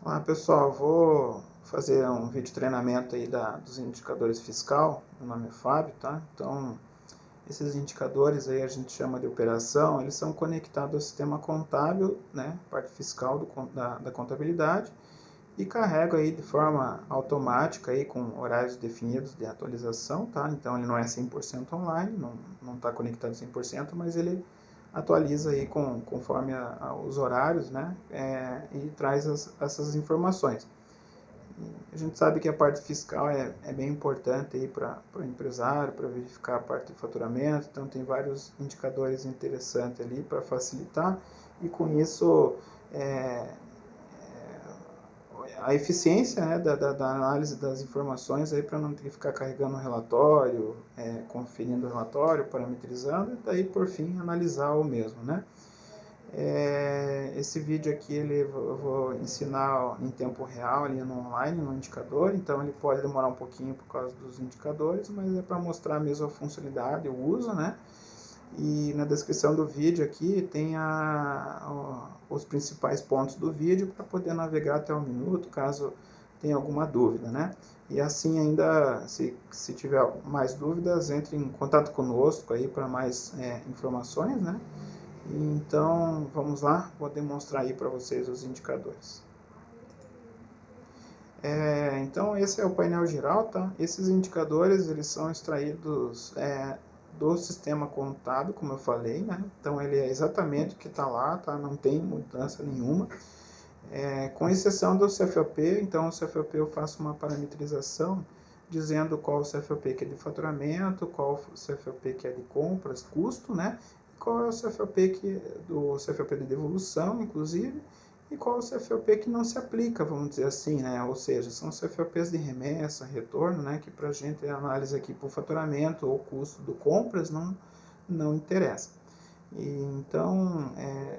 Olá pessoal, vou fazer um vídeo treinamento aí dos indicadores fiscal. Meu nome é Fábio, tá? Então, esses indicadores aí a gente chama de operação, eles são conectados ao sistema contábil, né? Parte fiscal da contabilidade, e carregam aí de forma automática aí com horários definidos de atualização, tá? Então ele não é 100% online, não está conectado 100%, mas ele atualiza aí conforme os horários, né? E traz essas informações. A gente sabe que a parte fiscal é bem importante aí para o empresário, para verificar a parte do faturamento, então tem vários indicadores interessantes ali para facilitar, e com isso a eficiência, né, da análise das informações aí para não ter que ficar carregando o relatório, conferindo o relatório, parametrizando, e daí por fim analisar o mesmo, né? Esse vídeo aqui eu vou ensinar em tempo real ali no online, no indicador, então ele pode demorar um pouquinho por causa dos indicadores, mas é para mostrar mesmo a funcionalidade, o uso, né? E na descrição do vídeo aqui tem os principais pontos do vídeo para poder navegar até o minuto, caso tenha alguma dúvida, né? E assim ainda, se tiver mais dúvidas, entre em contato conosco aí para mais informações, né? Então, vamos lá, vou demonstrar aí para vocês os indicadores. Então, esse é o painel geral, tá? Esses indicadores, eles são extraídos do sistema contábil, como eu falei, né? Então, ele é exatamente o que está lá, tá? Não tem mudança nenhuma. Com exceção do CFOP, então o CFOP eu faço uma parametrização dizendo qual o CFOP que é de faturamento, qual o CFOP que é de compras, custo, né? Qual é o CFOP do CFOP de devolução, inclusive, e qual é o CFOP que não se aplica, vamos dizer assim, né? Ou seja, são CFOPs de remessa, retorno, né? Que para a gente análise aqui por faturamento ou custo do compras não interessa. Então,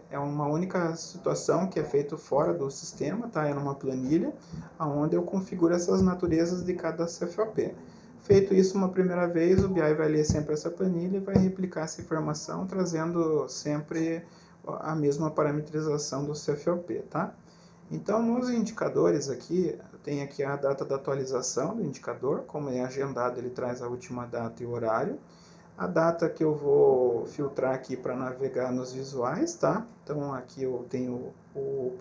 é uma única situação que é feita fora do sistema, tá? É numa planilha, onde eu configuro essas naturezas de cada CFOP. Feito isso uma primeira vez, o BI vai ler sempre essa planilha e vai replicar essa informação, trazendo sempre a mesma parametrização do CFOP, tá? Então, nos indicadores aqui, tem aqui a data da atualização do indicador, como é agendado, ele traz a última data e o horário. A data que eu vou filtrar aqui para navegar nos visuais, tá? Então aqui eu tenho o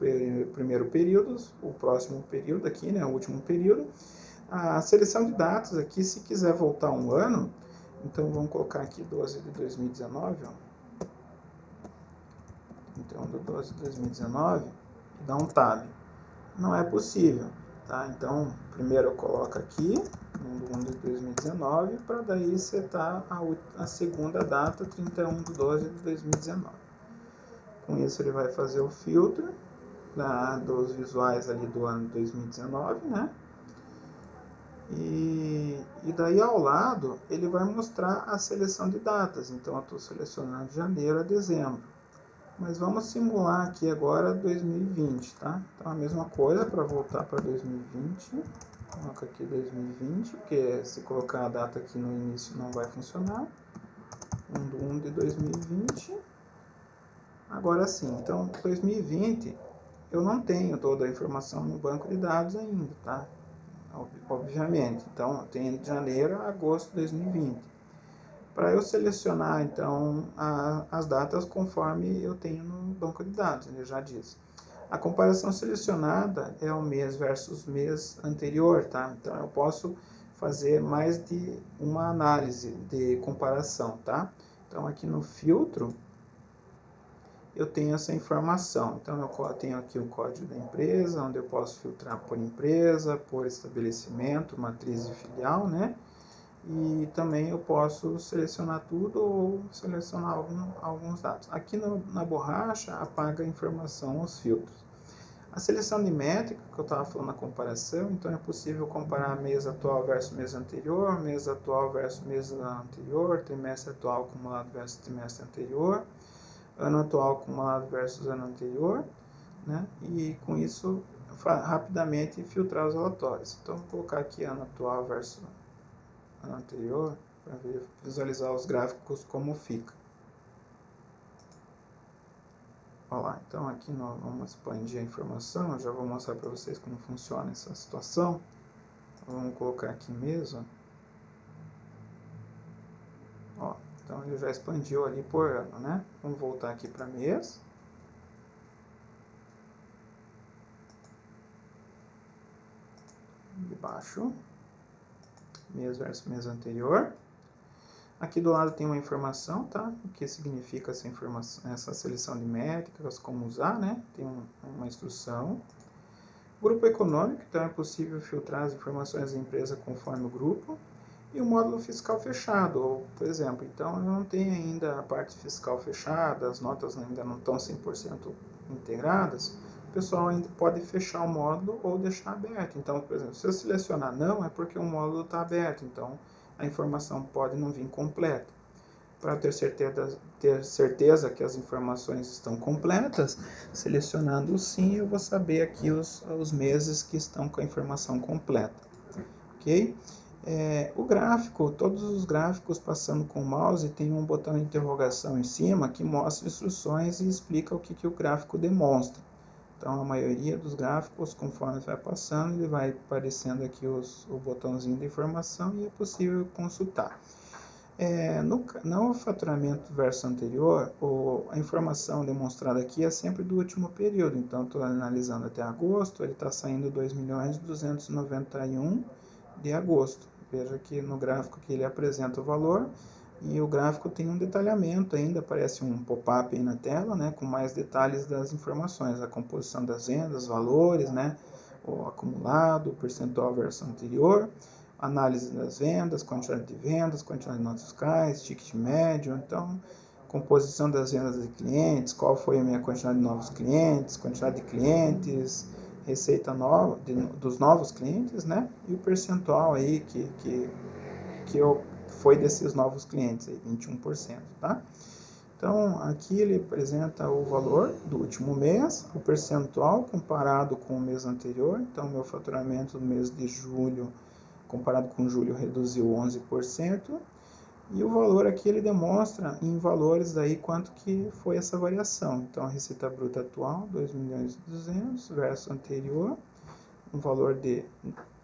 primeiro período, o próximo período aqui, né? O último período. A seleção de datas aqui, se quiser voltar um ano, então vamos colocar aqui 12 de 2019, ó. Então do 12 de 2019, dá um tab. Não é possível, tá? Então primeiro eu coloco aqui no 1 de 2019 para daí setar a segunda data, 31 de 12 de 2019. Com isso ele vai fazer o filtro dos visuais ali do ano 2019, né? E daí ao lado ele vai mostrar a seleção de datas. Então eu estou selecionando de janeiro a dezembro. Mas vamos simular aqui agora 2020, tá? Então a mesma coisa para voltar para 2020. Coloca aqui 2020, porque se colocar a data aqui no início não vai funcionar. 1 de 1 de 2020. Agora sim, então 2020 eu não tenho toda a informação no banco de dados ainda, tá? Obviamente. Então eu tenho de janeiro a agosto de 2020. Para eu selecionar então as datas conforme eu tenho no banco de dados, ele já disse. A comparação selecionada é o mês versus mês anterior, tá? Então eu posso fazer mais de uma análise de comparação, tá? Então aqui no filtro eu tenho essa informação. Então eu tenho aqui o código da empresa, onde eu posso filtrar por empresa, por estabelecimento, matriz e filial, né? E também eu posso selecionar tudo ou selecionar alguns dados. Aqui na borracha apaga a informação, os filtros. A seleção de métrica, que eu estava falando na comparação, então é possível comparar mês atual versus mês anterior, mês atual versus mês anterior, trimestre atual acumulado versus trimestre anterior, ano atual acumulado versus ano anterior, né? E com isso rapidamente filtrar os relatórios. Então vou colocar aqui ano atual versus ano anterior para visualizar os gráficos como fica. Olha lá, então aqui nós vamos expandir a informação, eu já vou mostrar para vocês como funciona essa situação. Vamos colocar aqui mesmo. Ó, então ele já expandiu ali por ano, né? Vamos voltar aqui para mês. De baixo, mês versus mês anterior. Aqui do lado tem uma informação, tá? O que significa essa informação, essa seleção de métricas, como usar, né? Tem uma instrução. Grupo econômico, então é possível filtrar as informações da empresa conforme o grupo. E o módulo fiscal fechado, ou, por exemplo, então eu não tenho ainda a parte fiscal fechada, as notas ainda não estão 100% integradas, o pessoal ainda pode fechar o módulo ou deixar aberto. Então, por exemplo, se eu selecionar não, é porque o módulo está aberto, então a informação pode não vir completa. Para ter certeza que as informações estão completas, selecionando sim, eu vou saber aqui os meses que estão com a informação completa. Ok? O gráfico, todos os gráficos passando com o mouse tem um botão de interrogação em cima que mostra instruções e explica o que o gráfico demonstra. Então a maioria dos gráficos, conforme vai passando, ele vai aparecendo aqui o botãozinho de informação e é possível consultar. No faturamento verso anterior, a informação demonstrada aqui é sempre do último período. Então estou analisando até agosto, ele está saindo 2.291.000 de agosto. Veja que no gráfico que ele apresenta o valor e o gráfico tem um detalhamento ainda, aparece um pop-up aí na tela, né, com mais detalhes das informações, a composição das vendas, valores, né, o acumulado, o percentual versus anterior, análise das vendas, quantidade de notas fiscais, ticket médio, então composição das vendas de clientes, qual foi a minha quantidade de novos clientes, quantidade de clientes, receita nova, dos novos clientes, né? E o percentual aí que foi desses novos clientes, aí, 21%, tá? Então, aqui ele apresenta o valor do último mês, o percentual comparado com o mês anterior. Então, meu faturamento no mês de julho, comparado com julho, reduziu 11%. E o valor aqui ele demonstra em valores daí quanto que foi essa variação. Então a receita bruta atual, 2.200.000 versus anterior, um valor de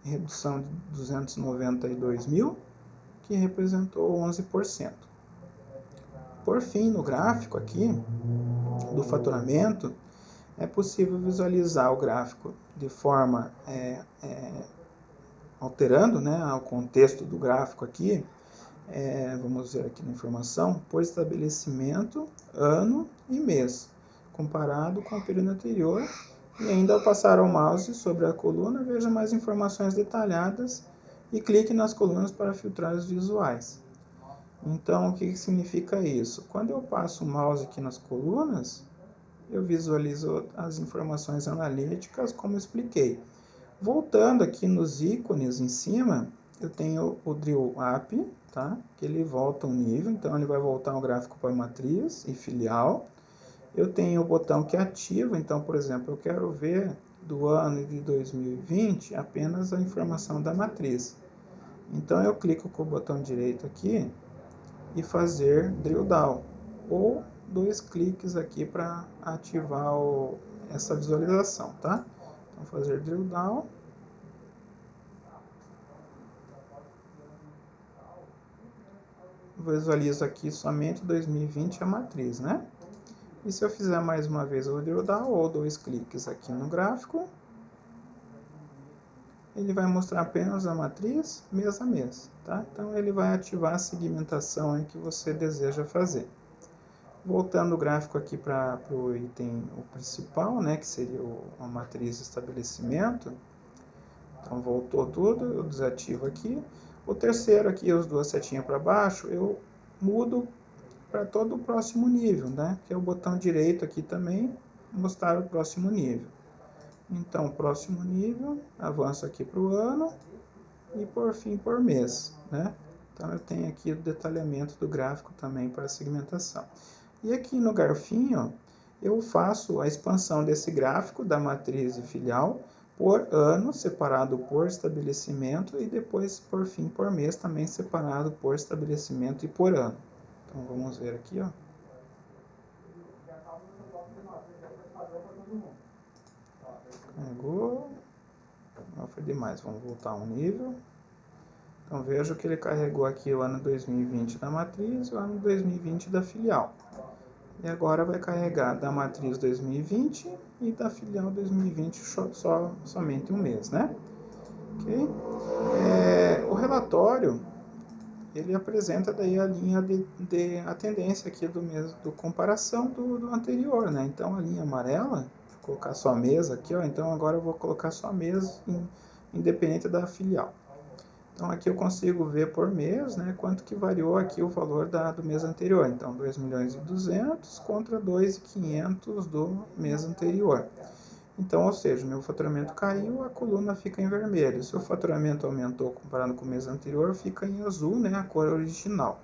redução de 292.000, que representou 11%. Por fim, no gráfico aqui do faturamento, é possível visualizar o gráfico de forma alterando, né, o contexto do gráfico aqui. Vamos ver aqui na informação, por estabelecimento, ano e mês, comparado com o período anterior. E ainda ao passar o mouse sobre a coluna, veja mais informações detalhadas e clique nas colunas para filtrar os visuais. Então, o que significa isso? Quando eu passo o mouse aqui nas colunas, eu visualizo as informações analíticas, como eu expliquei. Voltando aqui nos ícones em cima, eu tenho o Drill Up, tá? Que ele volta um nível, então ele vai voltar o gráfico para matriz e filial. Eu tenho o botão que ativa, então, por exemplo, eu quero ver do ano de 2020 apenas a informação da matriz. Então eu clico com o botão direito aqui e fazer Drill Down, ou 2 cliques aqui para ativar essa visualização, tá? Então fazer Drill Down. Visualizo aqui somente 2020 a matriz, né? E se eu fizer mais uma vez o drill down ou 2 cliques aqui no gráfico, ele vai mostrar apenas a matriz mês a mês, tá? Então ele vai ativar a segmentação aí que você deseja fazer. Voltando o gráfico aqui para o item principal, né, que seria a matriz estabelecimento. Então voltou tudo, eu desativo aqui. O terceiro aqui, as 2 setinhas para baixo, eu mudo para todo o próximo nível, né? Que é o botão direito aqui também, mostrar o próximo nível. Então, próximo nível, avanço aqui para o ano e por fim por mês, né? Então eu tenho aqui o detalhamento do gráfico também para segmentação. E aqui no garfinho, eu faço a expansão desse gráfico da matriz e filial por ano, separado por estabelecimento, e depois, por fim, por mês, também separado por estabelecimento e por ano. Então, vamos ver aqui, ó. carregou. Não, foi demais, vamos voltar um nível. Então veja que ele carregou aqui o ano 2020 da matriz e o ano 2020 da filial. E agora vai carregar da matriz 2020 e da filial 2020 somente um mês, né? Ok? O relatório, ele apresenta daí a linha a tendência aqui do mês, do comparação do anterior, né? Então a linha amarela, vou colocar só mês aqui, ó. Então agora eu vou colocar só mês independente da filial. Então aqui eu consigo ver por mês, né, quanto que variou aqui o valor do mês anterior. Então 2.200.000 contra 2.500 do mês anterior. Então, ou seja, meu faturamento caiu, a coluna fica em vermelho. Se o faturamento aumentou comparado com o mês anterior, fica em azul, né, a cor original.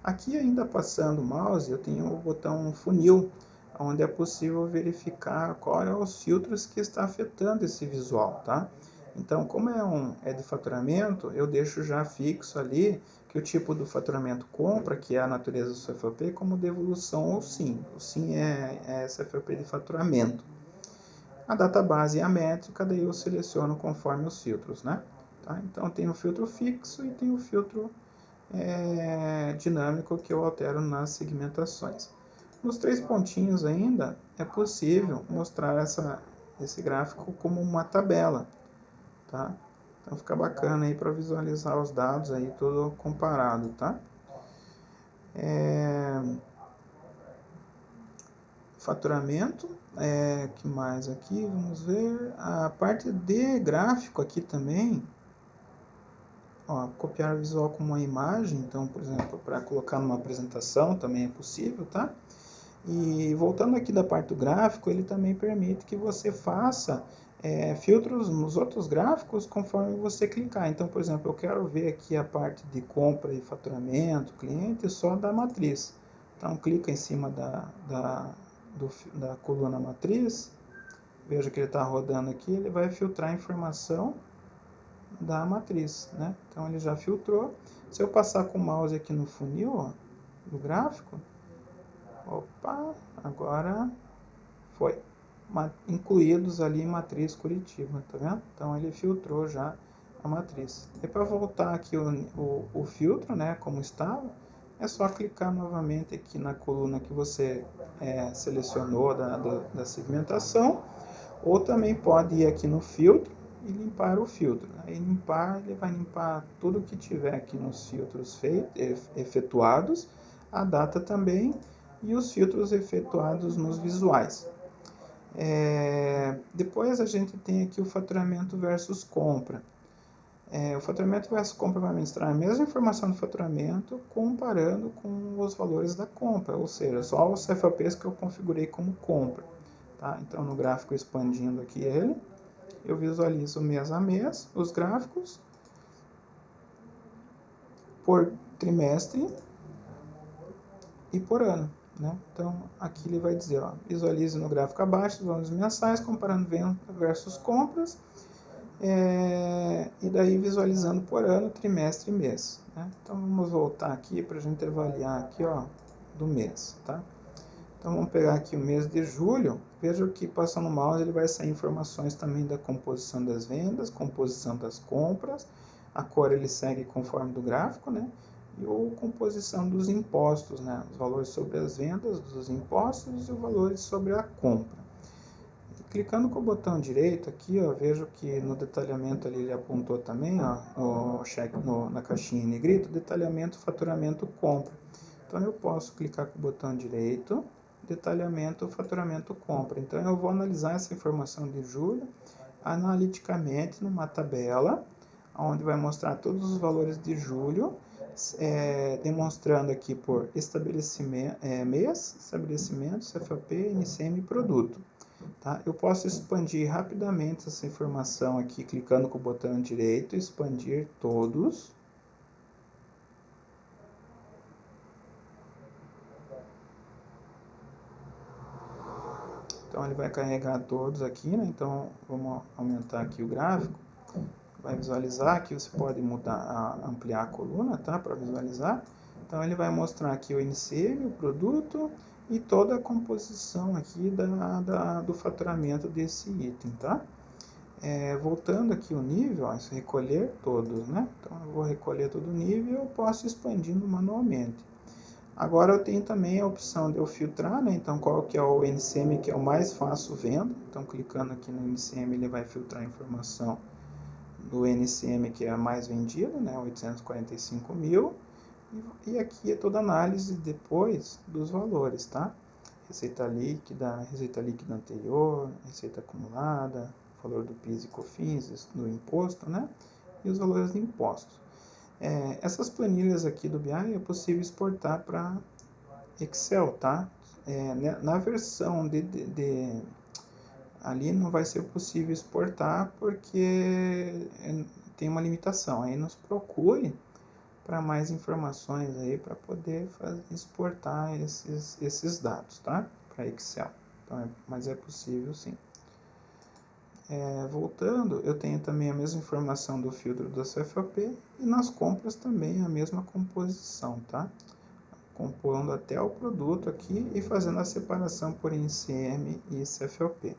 Aqui ainda passando o mouse, eu tenho o botão funil, onde é possível verificar qual é os filtros que está afetando esse visual, tá? Então, como é de faturamento, eu deixo já fixo ali que o tipo do faturamento compra, que é a natureza do CFP, como devolução ou sim. O sim é CFP de faturamento. A database e a métrica, daí eu seleciono conforme os filtros, né? Tá? Então, tem o filtro fixo e tem o filtro dinâmico que eu altero nas segmentações. Nos 3 pontinhos ainda, é possível mostrar esse gráfico como uma tabela. Tá? Então fica bacana aí para visualizar os dados aí tudo comparado, tá? Faturamento, que mais aqui? Vamos ver a parte de gráfico aqui também. Ó, copiar o visual com uma imagem, então, por exemplo, para colocar numa apresentação também é possível, tá? E voltando aqui da parte do gráfico, ele também permite que você faça filtros nos outros gráficos conforme você clicar. Então, por exemplo, eu quero ver aqui a parte de compra e faturamento, cliente, só da matriz. Então, clica em cima da coluna matriz, veja que ele está rodando aqui, ele vai filtrar a informação da matriz, né? Então, ele já filtrou. Se eu passar com o mouse aqui no funil, ó, do gráfico, opa, agora foi. Incluídos ali em matriz Curitiba, tá vendo? Então ele filtrou já a matriz. E para voltar aqui o filtro, né, como estava, é só clicar novamente aqui na coluna que você selecionou da segmentação, ou também pode ir aqui no filtro e limpar o filtro. Aí limpar, ele vai limpar tudo que tiver aqui nos filtros efetuados, a data também, e os filtros efetuados nos visuais. Depois a gente tem aqui o faturamento versus compra. O faturamento versus compra vai mostrar a mesma informação do faturamento comparando com os valores da compra, ou seja, só os CFPs que eu configurei como compra. Tá? Então no gráfico expandindo aqui ele, eu visualizo mês a mês os gráficos por trimestre e por ano. Né? Então, aqui ele vai dizer, ó, visualize no gráfico abaixo os valores mensais, comparando venda versus compras, e daí visualizando por ano, trimestre e mês. Né? Então, vamos voltar aqui para a gente avaliar aqui, ó, do mês. Tá? Então, vamos pegar aqui o mês de julho, veja que passando o mouse ele vai sair informações também da composição das vendas, composição das compras, a cor ele segue conforme do gráfico, né? E a composição dos impostos, né? Os valores sobre as vendas, dos impostos e os valores sobre a compra. E clicando com o botão direito aqui, ó, vejo que no detalhamento ali ele apontou também, ó, na caixinha em negrito, detalhamento, faturamento, compra. Então eu posso clicar com o botão direito, detalhamento, faturamento, compra. Então eu vou analisar essa informação de julho analiticamente numa tabela, onde vai mostrar todos os valores de julho, demonstrando aqui por estabelecimento, mês, estabelecimento, CFP, NCM e produto. Tá? Eu posso expandir rapidamente essa informação aqui, clicando com o botão direito, expandir todos. Então ele vai carregar todos aqui, né? Então vamos aumentar aqui o gráfico. Vai visualizar, aqui você pode mudar, ampliar a coluna, tá? Para visualizar. Então ele vai mostrar aqui o NCM, o produto e toda a composição aqui do faturamento desse item, tá? Voltando aqui o nível, ó, isso recolher todos, né? Então eu vou recolher todo o nível e eu posso ir expandindo manualmente. Agora eu tenho também a opção de eu filtrar, né? Então qual que é o NCM que eu mais faço venda. Então clicando aqui no NCM ele vai filtrar a informação do NCM que é mais vendido, né? 845 mil. E aqui é toda a análise depois dos valores, tá? Receita líquida anterior, receita acumulada, valor do PIS e COFINS, do imposto, né? E os valores de impostos. Essas planilhas aqui do BI é possível exportar para Excel, tá? Na versão ali não vai ser possível exportar porque tem uma limitação. Aí nos procure para mais informações aí para poder exportar esses dados, tá? Para Excel. Então, mas é possível sim. Voltando, eu tenho também a mesma informação do filtro do CFOP e nas compras também a mesma composição, tá? Compondo até o produto aqui e fazendo a separação por NCM e CFOP.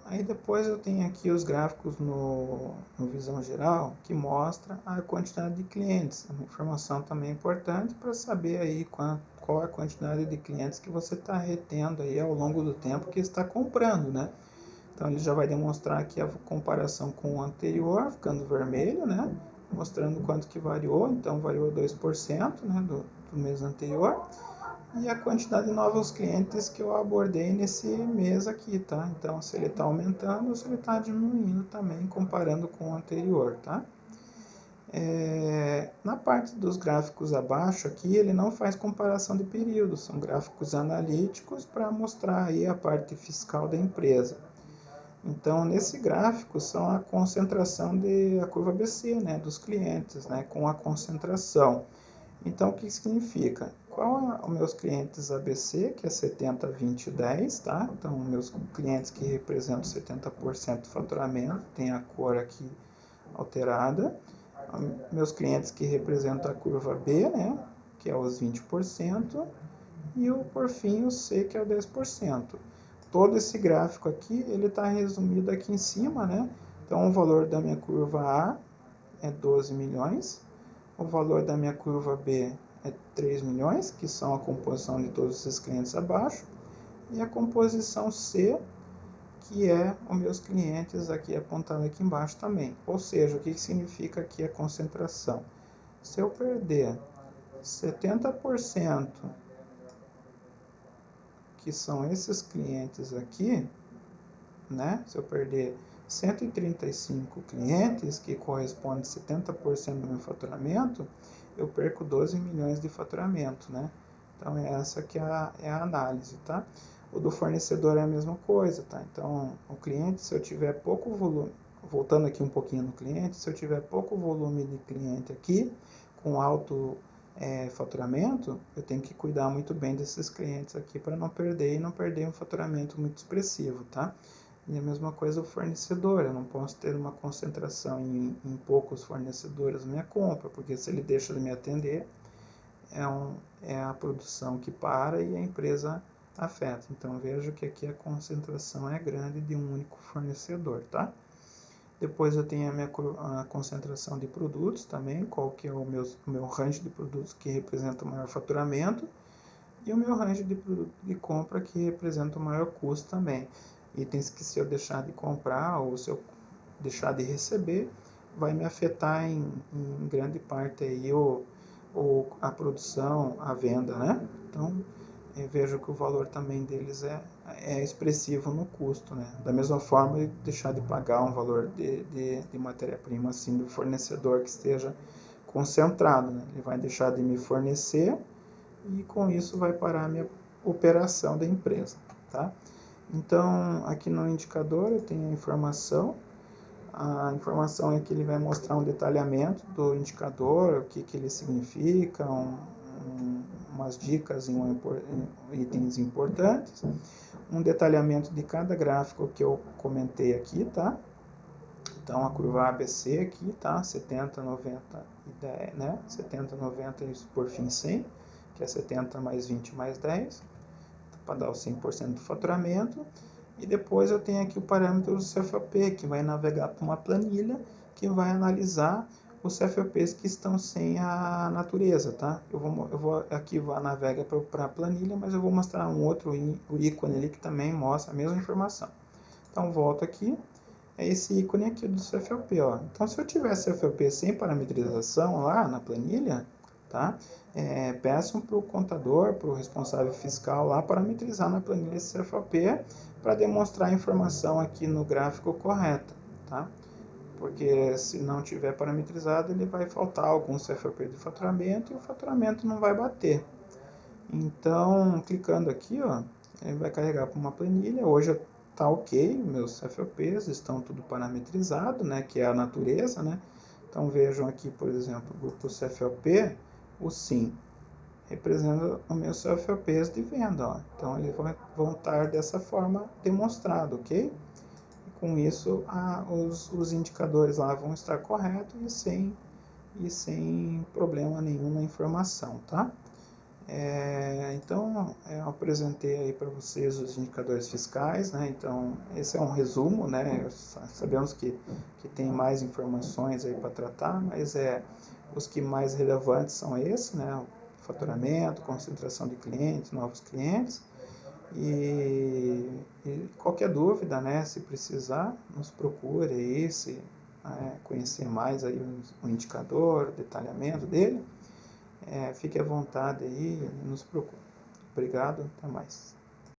Aí depois eu tenho aqui os gráficos no Visão Geral, que mostra a quantidade de clientes. Uma informação também importante para saber aí qual é a quantidade de clientes que você está retendo aí ao longo do tempo que está comprando, né? Então ele já vai demonstrar aqui a comparação com o anterior, ficando vermelho, né? Mostrando quanto que variou, então variou 2%, né, do mês anterior. E a quantidade de novos clientes que eu abordei nesse mês aqui, tá? Então, se ele está aumentando ou se ele está diminuindo também, comparando com o anterior, tá? Na parte dos gráficos abaixo aqui, ele não faz comparação de períodos, são gráficos analíticos para mostrar aí a parte fiscal da empresa. Então, nesse gráfico são a concentração a curva ABC, né, dos clientes, né, com a concentração. Então, o que significa? Qual é os meus clientes ABC, que é 70, 20 e 10, tá? Então, meus clientes que representam 70% do faturamento, tem a cor aqui alterada. Meus clientes que representam a curva B, né? Que é os 20%. E por fim, o C, que é o 10%. Todo esse gráfico aqui, ele está resumido aqui em cima, né? Então, o valor da minha curva A é 12 milhões. O valor da minha curva B é 3 milhões, que são a composição de todos esses clientes abaixo. E a composição C, que é os meus clientes aqui apontado aqui embaixo também. Ou seja, o que significa aqui a concentração? Se eu perder 70%, que são esses clientes aqui, né? Se eu perder 135 clientes, que corresponde a 70% do meu faturamento, eu perco 12 milhões de faturamento, né? Então, essa que é a análise, tá? O do fornecedor é a mesma coisa, tá? Então, o cliente, se eu tiver pouco volume, voltando aqui um pouquinho no cliente, se eu tiver pouco volume de cliente aqui, com alto faturamento, eu tenho que cuidar muito bem desses clientes aqui para não perder e não perder um faturamento muito expressivo, tá? E a mesma coisa o fornecedor, eu não posso ter uma concentração em poucos fornecedores na minha compra, porque se ele deixa de me atender, é a produção que para e a empresa afeta. Então vejo que aqui a concentração é grande de um único fornecedor, tá? Depois eu tenho a concentração de produtos também, qual que é o meu range de produtos que representa o maior faturamento, e o meu range de produto de compra que representa o maior custo também. Itens que se eu deixar de comprar ou se eu deixar de receber, vai me afetar em grande parte aí a produção, a venda, né? Então, vejo que o valor também deles é expressivo no custo, né? Da mesma forma, deixar de pagar um valor de matéria-prima assim do fornecedor que esteja concentrado, né? Ele vai deixar de me fornecer e com isso vai parar a minha operação da empresa, tá? Então, aqui no indicador eu tenho a informação é que ele vai mostrar um detalhamento do indicador, o que ele significa, umas dicas em itens importantes, um detalhamento de cada gráfico que eu comentei aqui, tá? Então, a curva ABC aqui, tá? 70, 90 e 10, né? 70, 90 e por fim 100, que é 70 mais 20 mais 10, para dar o 100% do faturamento. E depois eu tenho aqui o parâmetro do CFOP, que vai navegar para uma planilha que vai analisar os CFOPs que estão sem a natureza, tá? Eu vou aqui navega para a planilha, mas eu vou mostrar um outro ícone ali que também mostra a mesma informação. Então, volto aqui, é esse ícone aqui do CFOP, ó. Então, se eu tiver CFOP sem parametrização lá na planilha, tá? Peçam para o contador, para o responsável fiscal lá parametrizar na planilha esse CFOP para demonstrar a informação aqui no gráfico correta, tá? Porque se não tiver parametrizado, ele vai faltar algum CFOP de faturamento e o faturamento não vai bater. Então, clicando aqui, ó, ele vai carregar para uma planilha. Hoje está ok, meus CFOPs estão tudo parametrizado, né, que é a natureza, né? Então vejam aqui, por exemplo, o grupo CFOP, o SIM, representa os meus CFOPs de venda, ó. Então eles vão estar dessa forma demonstrado, ok? E com isso os indicadores lá vão estar corretos e sem problema nenhum na informação, tá? Então, eu apresentei aí para vocês os indicadores fiscais, né? Então, esse é um resumo, né? Sabemos que tem mais informações aí para tratar, mas os que mais relevantes são esses, né? Faturamento, concentração de clientes, novos clientes. E qualquer dúvida, né? Se precisar, nos procure aí, se conhecer mais aí o indicador, o detalhamento dele. Fique à vontade aí, nos procure. Obrigado, até mais.